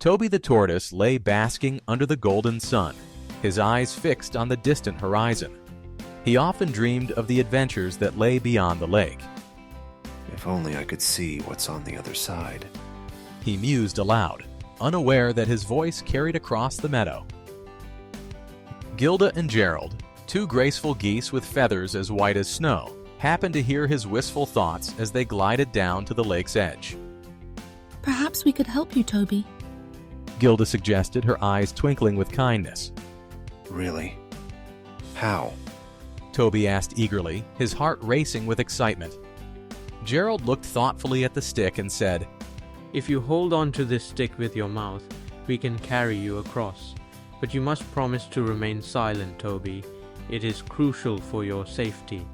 Toby the tortoise lay basking under the golden sun, his eyes fixed on the distant horizon. He often dreamed of the adventures that lay beyond the lake. If only I could see what's on the other side. He mused aloud, unaware that his voice carried across the meadow. Gilda and Gerald, two graceful geese with feathers as white as snow, happened to hear his wistful thoughts as they glided down to the lake's edge. Perhaps we could help you, Toby, Gilda suggested, her eyes twinkling with kindness. Really? How? Toby asked eagerly, his heart racing with excitement. Gerald looked thoughtfully at the stick and said, "If you hold on to this stick with your mouth, we can carry you across. But you must promise to remain silent, Toby. It is crucial for your safety."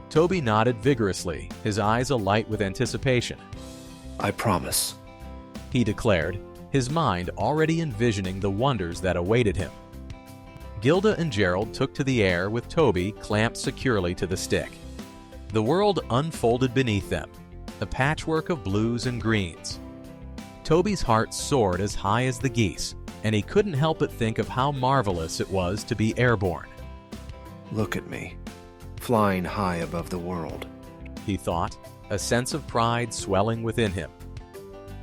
Toby nodded vigorously, his eyes alight with anticipation. I promise, he declared, his mind already envisioning the wonders that awaited him. Gilda and Gerald took to the air with Toby clamped securely to the stick. The world unfolded beneath them, a patchwork of blues and greens. Toby's heart soared as high as the geese, and he couldn't help but think of how marvelous it was to be airborne. Look at me, flying high above the world, he thought, a sense of pride swelling within him.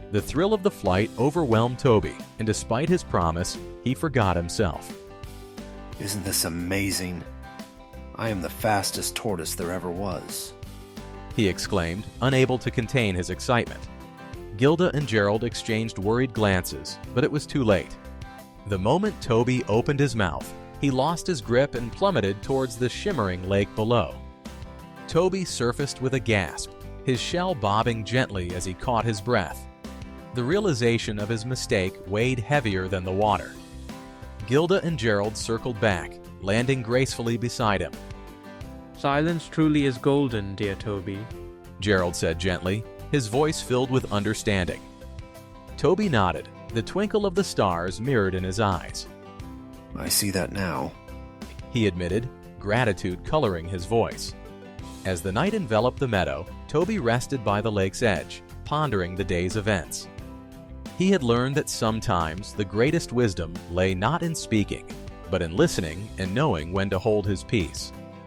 The thrill of the flight overwhelmed Toby, and despite his promise, he forgot himself. Isn't this amazing? I am the fastest tortoise there ever was, he exclaimed, unable to contain his excitement. Gilda and Gerald exchanged worried glances, but it was too late. The moment Toby opened his mouth, he lost his grip and plummeted towards the shimmering lake below. Toby surfaced with a gasp, his shell bobbing gently as he caught his breath. The realization of his mistake weighed heavier than the water. Gilda and Gerald circled back, landing gracefully beside him. "Silence truly is golden, dear Toby," Gerald said gently, his voice filled with understanding. Toby nodded, the twinkle of the stars mirrored in his eyes. I see that now, he admitted, gratitude coloring his voice. As the night enveloped the meadow, Toby rested by the lake's edge, pondering the day's events. He had learned that sometimes the greatest wisdom lay not in speaking, but in listening and knowing when to hold his peace.